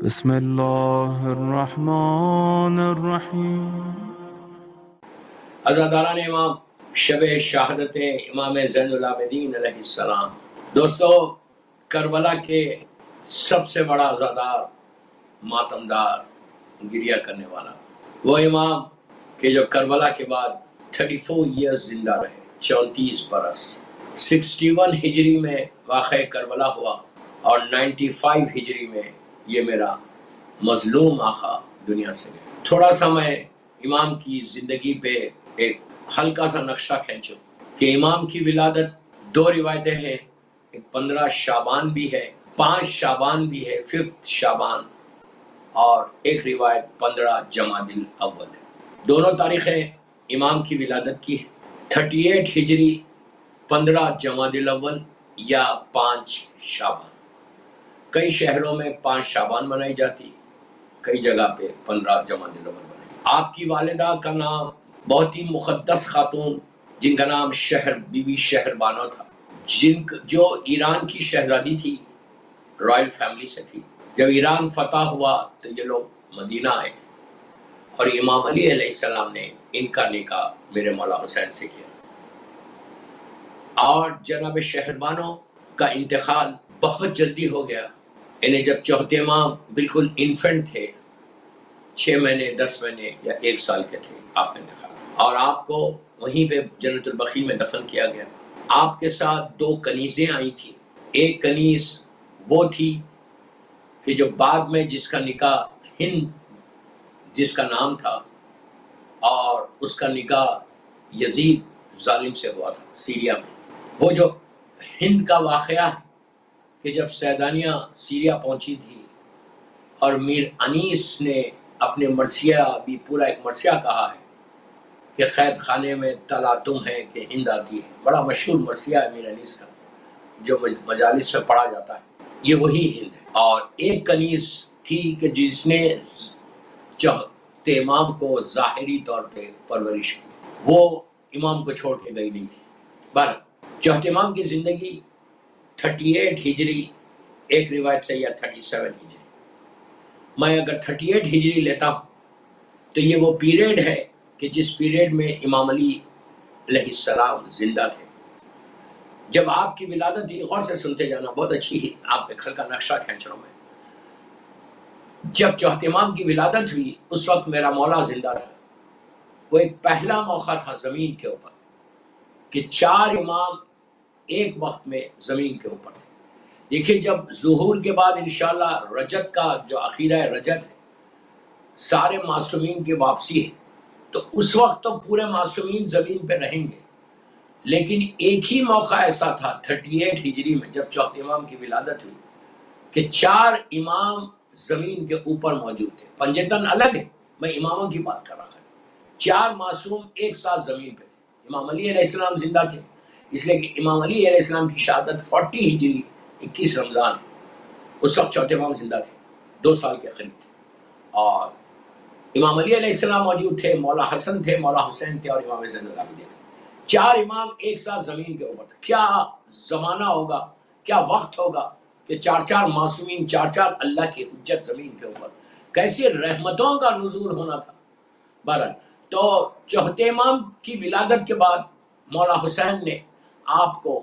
بسم اللہ الرحمن الرحیم۔ عزاداران امام، شب شہادت امام زین العابدین علیہ السلام۔ دوستو، کربلا کے سب سے بڑا عزادار، ماتمدار، گریہ کرنے والا وہ امام کہ جو کربلا کے بعد 34 ایئرز زندہ رہے، 34 برس۔ 61 ہجری میں واقع کربلا ہوا اور 95 ہجری میں یہ میرا مظلوم آقا دنیا سے گئے۔ تھوڑا سا میں امام کی زندگی پہ ایک ہلکا سا نقشہ کھینچوں کہ امام کی ولادت 2 روایتیں ہیں، ایک 15 شعبان بھی ہے، 5 شعبان بھی ہے، 5 شعبان، اور ایک روایت 15 جمادی الاول ہے۔ دونوں تاریخیں امام کی ولادت کی ہیں، 38 ہجری 15 جمادی الاول یا 5 شعبان۔ کئی شہروں میں 5 شعبان منائی جاتی، کئی جگہ پہ 15 جمادی الاول منائی۔ آپ کی والدہ کا نام بہت ہی مقدس خاتون، جن کا نام بی بی شہر بانو تھا، جو ایران کی شہزادی تھی، رائل فیملی سے تھی۔ جب ایران فتح ہوا تو یہ لوگ مدینہ آئے اور امام علی علیہ السلام نے ان کا نکاح میرے مولا حسین سے کیا، اور جناب شہر بانو کا انتقال بہت جلدی ہو گیا۔ انہیں جب چوتھے امام بالکل انفنٹ تھے، 6 مہینے 10 مہینے یا 1 سال کے تھے، آپ کا انتقال، اور آپ کو وہیں پہ جنت البقیع میں دفن کیا گیا۔ آپ کے ساتھ 2 کنیزیں آئی تھیں۔ ایک کنیز وہ تھی کہ جو بعد میں جس کا نکاح ہند جس کا نام تھا، اور اس کا نکاح یزید ظالم سے ہوا تھا سیریا میں۔ وہ جو ہند کا واقعہ ہے کہ جب سیدانیہ سیریا پہنچی تھی اور میر انیس نے اپنے مرثیہ بھی پورا ایک مرثیہ کہا ہے کہ قید خانے میں تلا تم ہے کہ ہند آتی ہے، بڑا مشہور مرثیہ ہے میر انیس کا، جو مجالس میں پڑھا جاتا ہے، یہ وہی ہند ہے۔ اور ایک کنیز تھی کہ جس نے چوتھے امام کو ظاہری طور پہ پرورش کی، وہ امام کو چھوڑ کے گئی نہیں تھی۔ بہرحال چوتھے امام کی زندگی 38 ہجری، ایک روایت سے یا 37 ہجری، میں اگر 38 ہجری لیتا ہوں تو یہ وہ پیریڈ ہے کہ جس پیریڈ میں امام علی علیہ السلام زندہ تھے۔ جب آپ کی ولادت تھی، غور سے سنتے جانا، بہت اچھی ہی آپ ایک ہلکا نقشہ کھینچ رہا ہوں میں۔ جب چوتھے امام کی ولادت ہوئی، اس وقت میرا مولا زندہ تھا۔ وہ ایک پہلا موقع تھا زمین کے اوپر کہ 4 امام ایک وقت میں زمین کے اوپر تھے۔ دیکھیں، جب ظہور کے بعد انشاءاللہ رجت کا جو عقیدہ رجت ہے، سارے معصومین کی واپسی ہے، تو اس وقت تو پورے معصومین زمین پہ رہیں گے، لیکن ایک ہی موقع ایسا تھا 38 ہجری میں جب چوتھے امام کی ولادت ہوئی کہ 4 امام زمین کے اوپر موجود تھے۔ پنجتن الگ ہے، میں اماموں کی بات کر رہا تھا۔ 4 معصوم ایک ساتھ زمین پہ تھے۔ امام علی علیہ السلام زندہ تھے، اس لیے کہ امام علی علیہ السلام کی شہادت 40 ہجری 21 رمضان، اس وقت چوتھے امام زندہ تھے، 2 سال کے قریب تھے، اور امام علی علیہ السلام موجود تھے، مولا حسن تھے، مولا حسین تھے، اور امام زین العابدین۔ 4 امام ایک ساتھ زمین کے اوپر تھے۔ کیا زمانہ ہوگا، کیا وقت ہوگا کہ 4 معصومین، 4 اللہ کی حجت زمین کے اوپر، کیسے رحمتوں کا نزول ہونا تھا۔ بہرحال تو چوتھے امام کی ولادت کے بعد مولا حسین نے آپ کو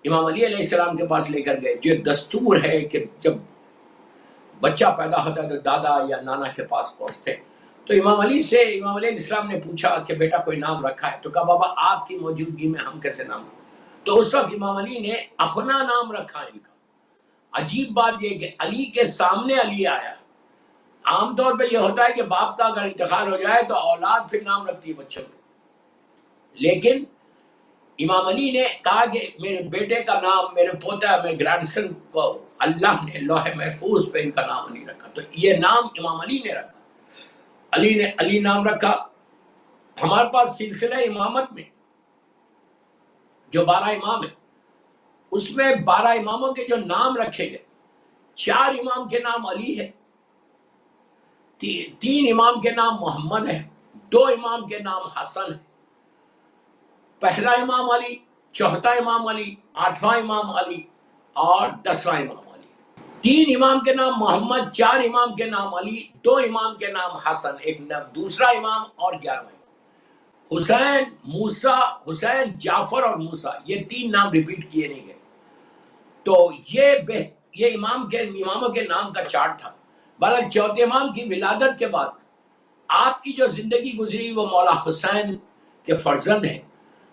امام علی علیہ السلام کے پاس لے کر گئے۔ جو ایک دستور ہے کہ جب بچہ پیدا ہوتا ہے تو دادا یا نانا کے پاس پہنچتے ہیں، تو امام علی سے امام علیہ السلام نے پوچھا کہ بیٹا کوئی نام رکھا ہے؟ تو کہا بابا آپ کی موجودگی میں ہم کیسے نام رکھیں؟ تو اس وقت امام علی نے اپنا نام رکھا ان کا۔ عجیب بات یہ کہ علی کے سامنے علی آیا۔ عام طور پہ یہ ہوتا ہے کہ باپ کا اگر انتقال ہو جائے تو اولاد پھر نام رکھتی ہے بچوں کو، لیکن امام علی نے کہا کہ میرے بیٹے کا نام، میرے پوتا، میرے گرینڈ سن کو اللہ نے لوح محفوظ پہ ان کا نام علی رکھا، تو یہ نام امام علی نے رکھا۔ علی نے علی نام رکھا۔ ہمارے پاس سلسلہ امامت میں جو 12 امام ہیں، اس میں 12 اماموں کے جو نام رکھے گئے، 4 امام کے نام علی ہے، 3 امام کے نام محمد ہے، 2 امام کے نام حسن ہے، پہلا امام علی، چوتھا امام علی، 8واں امام علی اور 10واں امام علی۔ 3 امام کے نام محمد، 4 امام کے نام علی، 2 امام کے نام حسن، ایک دوسرا امام اور 11 حسین، موسیٰ، حسین، جعفر اور موسیٰ، یہ 3 نام ریپیٹ کیے نہیں گئے. تو یہ اماموں کے نام کا چارٹ تھا. بہرحال چوتھے امام کی ولادت کے بعد آپ کی جو زندگی گزری وہ مولا حسین کے فرزند ہیں،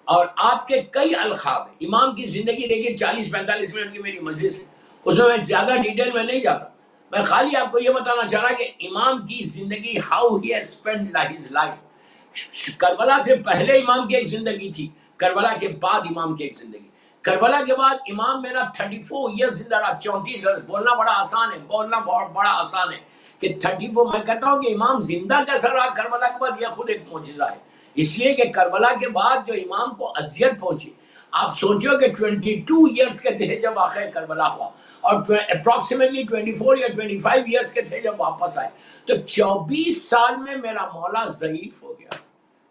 اور آپ کے کئی القاب ہیں. امام کی زندگی دیکھیں 40-45 منٹ کی میری مجلس ہے، اس میں زیادہ ڈیٹیل میں نہیں جاتا. میں خالی آپ کو یہ بتانا چاہ رہا کہ امام کی زندگی how he has spend his life. Karbala سے پہلے امام کی ایک زندگی تھی، کربلا کے بعد امام کی ایک زندگی. کربلا کے بعد امام میرا 34 ایئر زندہ رہا، 34. بولنا بڑا آسان ہے، بولنا بہت بڑا آسان ہے کہ 34. میں کہتا ہوں کہ امام زندہ کیسا رہا کربلا کے بعد، یہ خود ایک معجزہ ہے. اس لیے کہ کربلا کے بعد جو امام کو اذیت پہنچی، آپ سوچو کہ 22 ایئرس کے تھے جب واقعہ کربلا ہوا، اور اپروکسیمیٹلی 24 یا 25 ایئرس کے تھے جب واپس آئے. تو 24 سال میں میرا مولا ضعیف ہو گیا.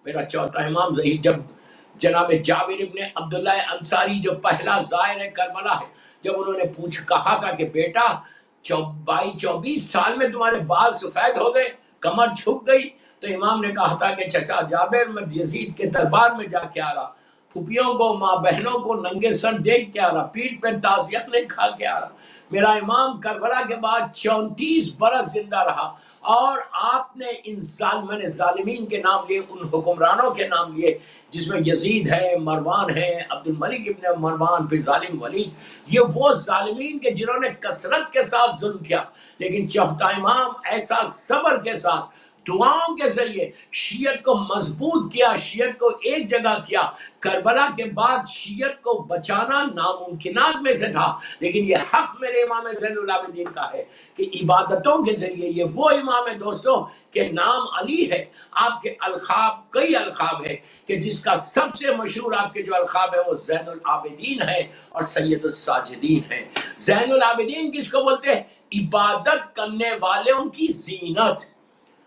میرا چوتھا امام ضعیف. جب جناب جابر ابن عبداللہ انصاری جو پہلا زائر کربلا ہے، جب انہوں نے کہا تھا کہ بیٹا 24 سال میں تمہارے بال سفید ہو گئے، کمر جھک گئی، تو امام نے کہا تھا کہ چچا جابر میں یزید کے دربار میں جا کے آ رہا، پھوپھیوں کو، ماں بہنوں کو ننگے سر دیکھ کے آ رہا، پیٹ پہ تعزیت نہیں کھا کے آ رہا. میرا امام کربلا کے بعد 34 برس زندہ رہا، اور آپ نے میں نے ظالمین کے نام لیے، ان حکمرانوں کے نام لیے جس میں یزید ہے، مروان ہے، عبد الملک ابن مروان، پھر ظالم ولید. یہ وہ ظالمین کے جنہوں نے کثرت کے ساتھ ظلم کیا، لیکن چوتھا امام ایسا صبر کے ساتھ دعاؤں کے ذریعے شیعت کو مضبوط کیا، شیعت کو ایک جگہ کیا. کربلا کے بعد شیعت کو بچانا ناممکنات میں سے تھا، لیکن یہ حق میرے امام زین العابدین کا ہے کہ عبادتوں کے ذریعے، یہ وہ امام ہے دوستوں کہ نام علی ہے، آپ کے القاب کئی القاب ہے، کہ جس کا سب سے مشہور آپ کے جو القاب ہے وہ زین العابدین ہے اور سید الساجدین ہے. زین العابدین کس کو بولتے ہیں؟ عبادت کرنے والوں کی زینت.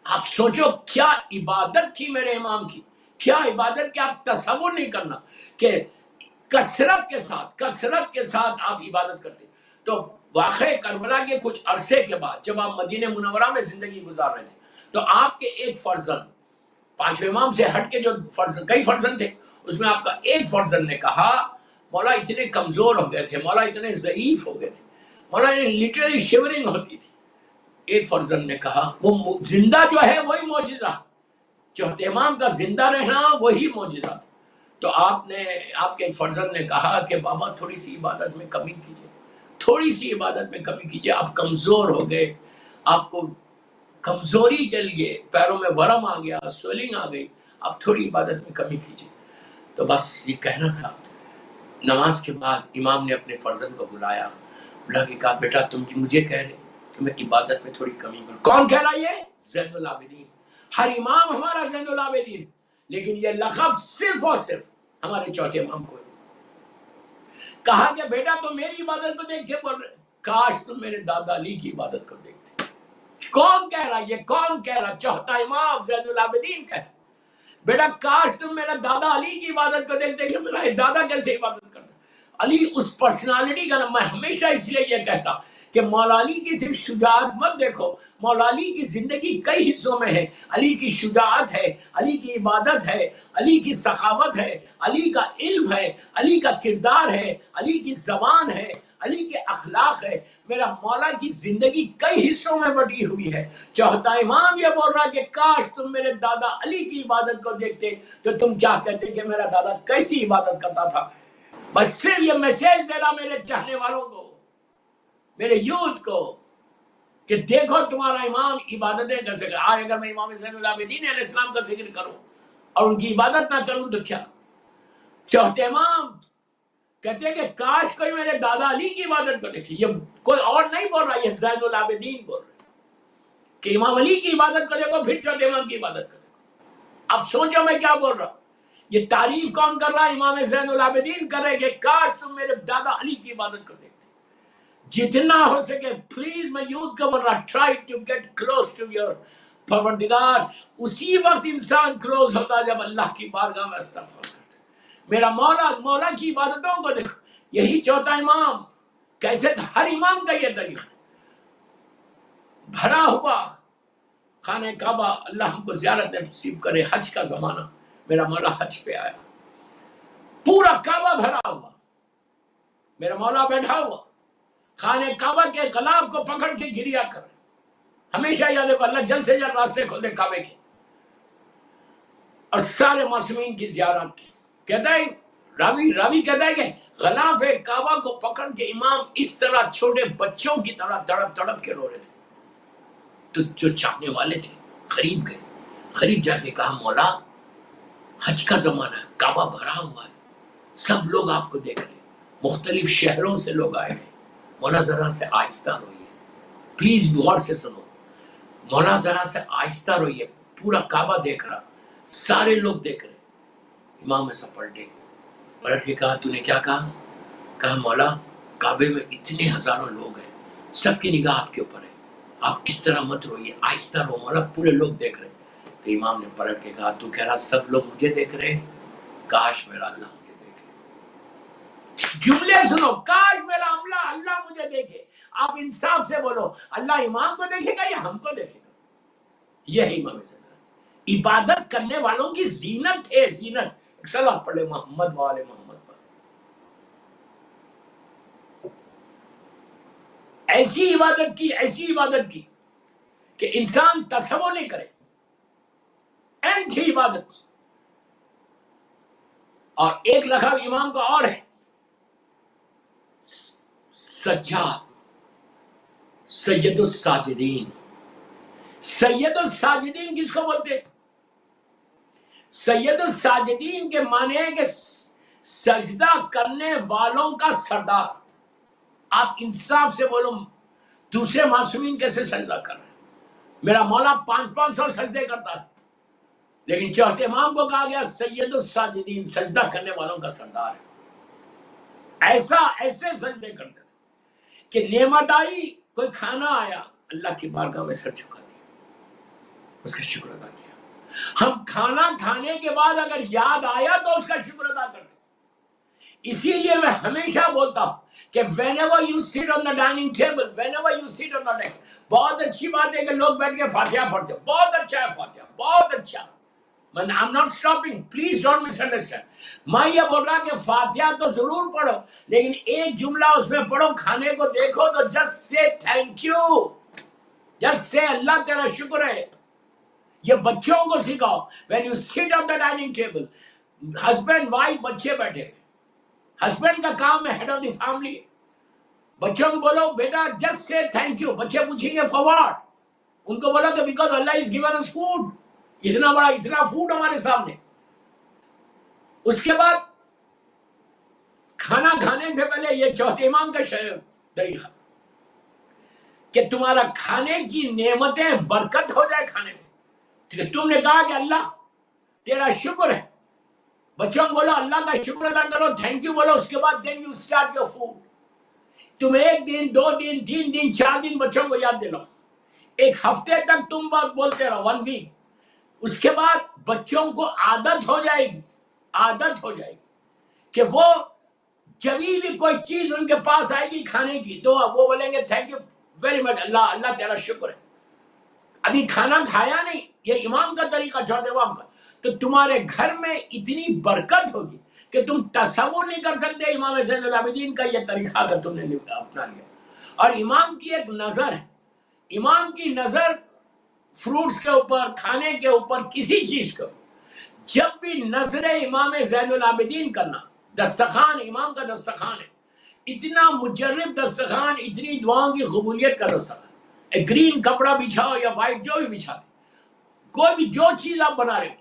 آپ سوچو کیا عبادت تھی میرے امام کی، کیا عبادت کی آپ تصور نہیں کرنا کہ کثرت کے ساتھ آپ عبادت کرتے. تو واقع کربلا کے کچھ عرصے کے بعد جب آپ مدینہ منورہ میں زندگی گزار رہے تھے، تو آپ کے ایک فرزند، 5 امام سے ہٹ کے جو کئی فرزند تھے، اس میں آپ کا ایک فرزند نے کہا، مولا اتنے کمزور ہو گئے تھے، مولا اتنے ضعیف ہو گئے تھے، مولا لٹرلی شیورنگ ہوتی تھی. ایک فرزند نے کہا، وہ زندہ جو ہے وہی معجزہ، چوتھے امام کا زندہ رہنا وہی معجزہ تھا. تو آپ کے ایک فرزند نے کہا کہ بابا تھوڑی سی عبادت میں کمی کیجئے، تھوڑی سی عبادت میں کمی کیجئے، آپ کمزور ہو گئے، آپ کو کمزوری کے لیے پیروں میں ورم آ گیا، سویلنگ آ گئی، آپ تھوڑی عبادت میں کمی کیجئے. تو بس یہ کہنا تھا. نماز کے بعد امام نے اپنے فرزند کو بلا کے کہا، بیٹا تم مجھے کہہ رہے کہ میں عبادت میں تھوڑی کمی کروں. کون کہہ رہا یہ؟ زین العابدین. ہر امام ہمارا زین العابدین، لیکن یہ لقب صرف اور صرف ہمارے چوتھے امام کو ہے. کہا کہ بیٹا تم میری عبادت کو دیکھ کے بول رہے، کاش تم میرے دادا علی کی عبادت کو دیکھتے. کون کہہ رہا؟ یہ کون کہہ رہا؟ چوتھا امام زین العابدین کہہ رہا. بیٹا کاش تم میرا دادا علی کی عبادت کو دیکھتے کہ میرا دادا کیسے عبادت کرتا. علی اس پرسنالٹی کا نام. میں ہمیشہ اس لیے یہ کہتا کہ مولا علی کی صرف شجاعت مت دیکھو، مولا علی کی زندگی کئی حصوں میں ہے. علی کی شجاعت ہے، علی کی عبادت ہے، علی کی سخاوت ہے، علی کا علم ہے، علی کا کردار ہے، علی کی زبان ہے، علی کے اخلاق ہے. میرا مولا کی زندگی کئی حصوں میں بٹی ہوئی ہے. چوتھا امام یہ بول رہا کہ کاش تم میرے دادا علی کی عبادت کو دیکھتے تو تم کیا کہتے کہ میرا دادا کیسی عبادت کرتا تھا. بس صرف یہ میسیج دے رہا میرے چاہنے والوں کو، میرے یوتھ کو، کہ دیکھو تمہارا امام عبادتیں کر سکے. آج اگر میں امام زین العابدین علیہ السلام کا ذکر کروں اور ان کی عبادت نہ کروں تو کیا. چوتھے امام کہتے ہیں کہ کاش کوئی میرے دادا علی کی عبادت کو دیکھے. یہ کوئی اور نہیں بول رہا، یہ زین العابدین بول رہے کہ امام علی کی عبادت کو دیکھو پھر چوتھے امام کی عبادت کو دیکھو. اب سوچو میں کیا بول رہا ہوں. یہ تعریف کون کر رہا ہے؟ امام زین العابدین کر رہے کہ کاش تم میرے دادا علی کی عبادت کو دیکھتے. جتنا ہو سکے پلیز میں یوتھ کو بول رہا، try to get close to your پروردگار. اسی وقت انسان کلوز ہوتا جب اللہ کی بارگاہ میں استغفار کرتا. میرا مولا کی عبادتوں کو دیکھو. یہی چوتھا امام کیسے، ہر امام کا یہ طریقہ تھا. بھرا ہوا خانہ کعبہ، اللہ ہم کو زیارت نصیب کرے. حج کا زمانہ، میرا مولا حج پہ آیا، پورا کعبہ بھرا ہوا، میرا مولا بیٹھا ہوا خانہ کعبہ کے غلاف کو پکڑ کے گریا کر. ہمیشہ یاد رکھو اللہ جلد سے جلد راستے کھول دے کعبے کے اور سارے معصومین کی زیارت کی. کہتا ہے راوی کہتا ہے کہ غلاف کعبہ کو پکڑ کے امام اس طرح چھوٹے بچوں کی طرح تڑپ تڑپ کے رو رہے تھے. تو جو چاہنے والے تھے قریب جا کے کہا مولا حج کا زمانہ ہے، کعبہ بھرا ہوا ہے، سب لوگ آپ کو دیکھ رہے ہیں، مختلف شہروں سے لوگ آئے ہیں، مولا ذرا سے آہستہ روئیے، پلیز غور سے سنو، مولا ذرا سے آہستہ روئیے، پورا کعبہ دیکھ رہا، سارے لوگ دیکھ رہے. امام ایسا پلٹ کے کہا تو نے کیا کہا مولا کعبے میں اتنے ہزاروں لوگ ہیں، سب کی نگاہ آپ کے اوپر ہے، آپ اس طرح مت روئیے، آہستہ رو مولا، پورے لوگ دیکھ رہے. تو امام نے پلٹ کے کہا تو کہہ رہا سب لوگ مجھے دیکھ رہے ہیں، کاش میرا اللہ مجھے دیکھے. جملے سنو، کاش میرا اللہ مجھے دیکھے. آپ انصاف سے بولو، اللہ امام کو دیکھے گا یا ہم کو دیکھے گا؟ یہی امام زندہ عبادت کرنے والوں کی زینت ہے، زینت. صلوات پڑھ لے محمد والے محمد پر. ایسی عبادت کی کہ انسان تصور نہیں کرے، اینٹھی عبادت. اور ایک لقب امام کا اور ہے، سجاد، سید الساجدین. سید الساجدین کس کو بولتے ہیں؟ سید الساجدین کے معنی ہے کہ سجدہ کرنے والوں کا سردار. آپ انصاف سے بولو، دوسرے معصومین کیسے سجدہ کر رہے ہیں؟ میرا مولا 500 سجدے کرتا ہے، لیکن چوتھے امام کو کہا گیا سید الساجدین، سجدہ کرنے والوں کا سردار ہے. ایسے سجدے کرتے تھے کہ نعمت آئی، کوئی کھانا آیا، اللہ کی بارگاہ میں سر جھکا دیا، اس کا شکر ادا کیا. ہم کھانا کھانے کے بعد اگر یاد آیا تو اس کا شکر ادا کرتے. اسی لیے میں ہمیشہ بولتا ہوں کہ whenever you sit on the dining table, whenever you sit on the dining table، بہت اچھی بات ہے کہ لوگ بیٹھ کے فاتحہ پڑھتے، بہت اچھا ہے فاتحہ، بہت اچھا. I'm not stopping, please don't misunderstand. میں یہ بول رہا کہ فاتحہ تو ضرور پڑھو، لیکن ایک جملہ اس میں پڑھو، کھانے کو دیکھو تو just say thank you، just say اللہ تیرا شکر ہے. یہ بچوں کو سکھاؤ. when you sit on the dining table، husband wife بچے بیٹھے، ہسبینڈ کا کام ہے ہیڈ آف دی فیملی، بچوں کو بولو بیٹا just say thank you. بچے پوچھیں گے for what؟ ان کو بولو کہ because Allah is given us food، اتنا فوڈ ہمارے سامنے. اس کے بعد کھانا کھانے سے پہلے یہ چوتھے امام کا طریقہ کہ تمہارا کھانے کی نعمتیں برکت ہو جائے کھانے میں. تم نے کہا کہ اللہ تیرا شکر ہے، بچوں کو بولو اللہ کا شکر ادا کرو، تھینک یو بولو. اس کے بعد then you start your food. تم 1 دن 2 دن 3 دن 4 دن بچوں کو یاد دلاؤ، 1 ہفتے تک تم بات بولتے رہو، 1 week. اس کے بعد بچوں کو عادت ہو جائے گی کہ وہ جب بھی کوئی چیز ان کے پاس آئے گی کھانے کی تو وہ بولیں گے تھینک یو ویری مچ، اللہ تیرا شکر ہے. ابھی کھانا کھایا نہیں، یہ امام کا طریقہ، چوتھے امام کا. تو تمہارے گھر میں اتنی برکت ہوگی کہ تم تصور نہیں کر سکتے امام زین العابدین کا یہ طریقہ اگر تم نے اپنا لیا. اور امام کی ایک نظر ہے، امام کی نظر فروٹس کے اوپر، کھانے کے اوپر، کسی چیز کو جب بھی نظر امام زین العابدین کرنا، دسترخوان امام کا دسترخوان ہے، اتنا مجرب دسترخوان، اتنی دعاؤں کی قبولیت کا دسترخوان. ایک گرین کپڑا بچھاؤ یا وائٹ جو بھی بچھاتے، کوئی بھی جو چیز آپ بنا رہے ہو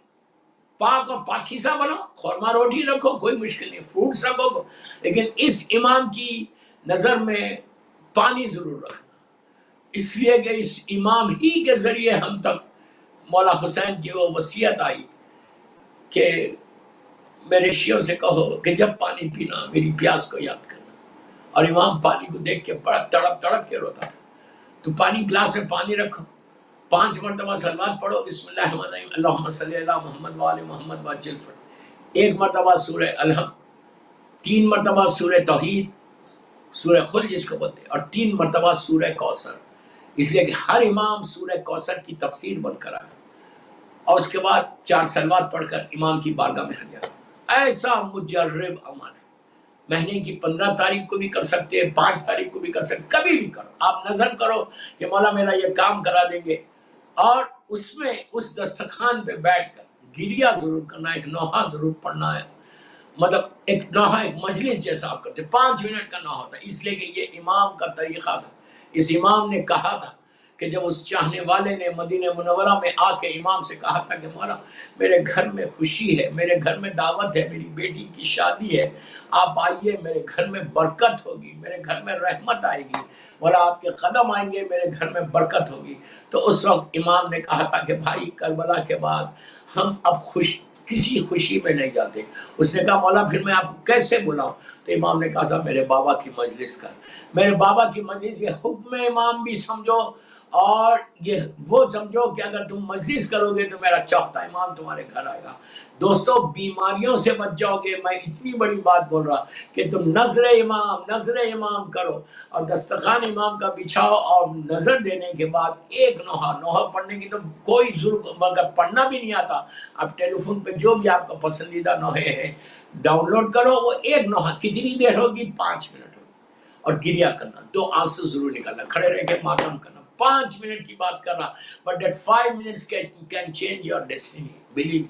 پاک اور پاکیزہ بناؤ، خورما روٹی رکھو، کوئی مشکل نہیں، فروٹس رکھو، لیکن اس امام کی نظر میں پانی ضرور رکھنا، اس لیے کہ اس امام ہی کے ذریعے ہم تک مولا حسین کی وہ وصیت آئی کہ میرے شیعوں سے کہو کہ جب پانی پینا میری پیاس کو یاد کرنا. اور امام پانی کو دیکھ کے بڑا تڑپ کے روتا تھا. تو پانی گلاس میں پانی رکھو، 5 مرتبہ صلوات پڑھو، بسم اللہ الرحمن الرحیم، اللہم صلی علی محمد وآل محمد وعجل فرج، 1 مرتبہ سورہ الحمد، 3 مرتبہ سورہ توحید، سورہ خل جس کو بولتے ہیں، اور 3 مرتبہ سورہ کوثر. اس لیے کہ ہر امام سورہ کوثر کی تفسیر بن کر آیا اور اس کے بعد 4 صلوات پڑھ کر امام کی بارگاہ میں حاضر. ایسا مجرب عمل ہے. مہینے کی 15 تاریخ کو بھی کر سکتے ہیں، 5 تاریخ کو بھی کر سکتے، کبھی بھی کرو. آپ نظر کرو کہ مولا میرا یہ کام کرا دیں گے، اور اس میں اس دسترخوان پہ بیٹھ کر گریہ ضرور کرنا، ایک نوحہ ضرور پڑھنا ہے. مطلب ایک نوحہ، ایک مجلس جیسا آپ کرتے، 5 منٹ کا نوحہ ہوتا ہے. اس لیے کہ یہ امام کا طریقہ تھا. اس امام نے کہا تھا کہ جب اس چاہنے والے نے مدینہ منورہ میں آ کے امام سے کہا تھا کہ مولا میرے گھر میں خوشی ہے، میرے گھر میں دعوت ہے، میری بیٹی کی شادی ہے، آپ آئیے، میرے گھر میں برکت ہوگی، میرے گھر میں رحمت آئے گی، مولا آپ کے قدم آئیں گے، میرے گھر میں برکت ہوگی. تو اس وقت امام نے کہا تھا کہ بھائی کربلا کے بعد ہم اب کسی خوشی میں نہیں جاتے. اس نے کہا مولا پھر میں آپ کو کیسے بلاؤں؟ تو امام نے کہا تھا میرے بابا کی مجلس کر. میرے بابا کی مجلس یہ حکم امام بھی سمجھو، اور یہ وہ سمجھو کہ اگر تم مجلس کرو گے تو میرا چوتھا امام تمہارے گھر آئے گا. دوستو بیماریوں سے بچ جاؤ گے. میں اتنی بڑی بات بول رہا کہ تم نظر امام کرو اور دسترخوان امام کا بچھاؤ، اور نظر دینے کے بعد ایک نوحہ پڑھنے کی تو کوئی ضرورت، اگر پڑھنا بھی نہیں آتا آپ ٹیلی فون پہ جو بھی آپ کا پسندیدہ نوحے ہیں ڈاؤن لوڈ کرو. وہ ایک نوحہ کتنی دیر ہوگی؟ 5 منٹ ہوگی. اور گریہ کرنا، 2 آنسو ضرور نکالنا، کھڑے رہ کے ماتم کرنا. 5 منٹ کی بات کر رہا، but that 5 minutes can change your destiny. Believe.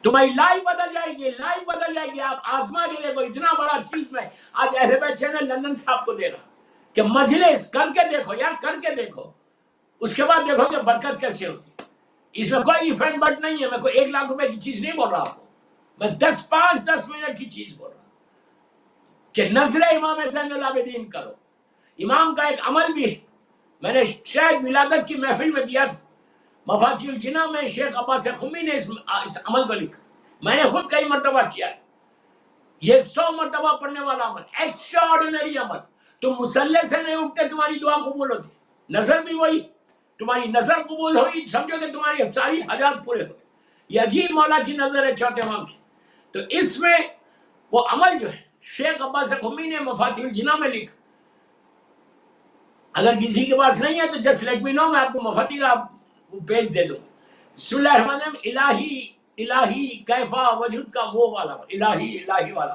تمہاری لائف بدل جائے گی، لائف بدل جائے گی. آپ آزما کے دیکھو. اتنا بڑا چیز میں آج اہل بیت چینل لندن صاحب کو دے رہا کہ مجلس کر کے دیکھو یار، کر کے دیکھو، اس کے بعد دیکھو کہ برکت کیسے ہوتی. اس میں کوئی ایفنٹ بٹ نہیں ہے. میں کوئی 1 لاکھ روپے کی چیز نہیں بول رہا آپ کو، میں 10 منٹ کی چیز بول رہا کہ نظر امام زین العابدین کرو. امام کا ایک عمل بھی ہے، میں نے شاید ولادت کی محفل میں دیا تھا. مفاتیح الجناح میں شیخ عباس خمی نے اس عمل کو لکھا. میں نے خود کئی مرتبہ کیا ہے. یہ 100 مرتبہ پڑھنے والا عمل، ایکسٹرا آرڈینری عمل. تم مصلی سے نہیں اٹھتے تمہاری دعا قبول ہوتی. نظر بھی وہی، تمہاری نظر قبول ہوئی سمجھو کہ تمہاری ساری حاجات پورے ہوئے. یہ عجیب مولا کی نظر ہے چوتھے امام کی. تو اس میں وہ عمل جو ہے شیخ عباس خمی نے مفاتیح الجناح میں لکھا. اگر کسی کے پاس نہیں ہے تو جسٹ لیٹ می نو، میں آپ کو مفاتیح کا پیج دے دوں گا. بسم اللہ الرحمن الرحیم. الہی کیفا وجود کا وہ والا الہی والا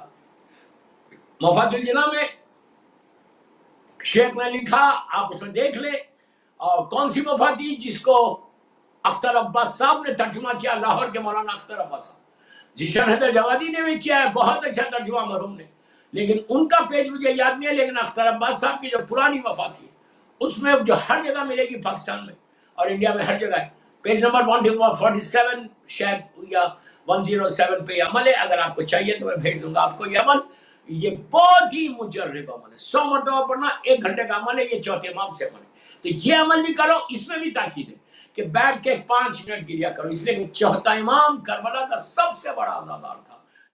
مفاتیح الجناح میں شیخ نے لکھا. آپ اس میں دیکھ لیں. اور کون سی مفاتیح؟ جس کو اختر عباس صاحب نے ترجمہ کیا، لاہور کے مولانا اختر عباس صاحب. ذیشان حیدر جوادی نے بھی کیا ہے، بہت اچھا ترجمہ مرحوم نے، لیکن ان کا پیج مجھے یاد نہیں ہے. لیکن اختر عباس صاحب کی جو پرانی مفاتیح اس میں جو ہر جگہ ملے گی پاکستان میں اور انڈیا میں ہر جگہ ہے. پیج نمبر 147 شاید یا 107 پہ یہ عمل ہے. اگر آپ کو چاہیے تو میں بھیج دوں گا آپ کو یہ عمل. یہ بہت ہی مجرب عمل ہے. 100 مرتبہ پڑھنا، 1 گھنٹے کا عمل ہے. یہ چوتھے امام سے عمل ہے. تو یہ عمل بھی کرو. اس میں بھی تاکید ہے کہ بیٹھ کے 5 منٹ گریہ کرو. اس لیے کہ چوتھا امام کربلا کا سب سے بڑا عزادار تھا.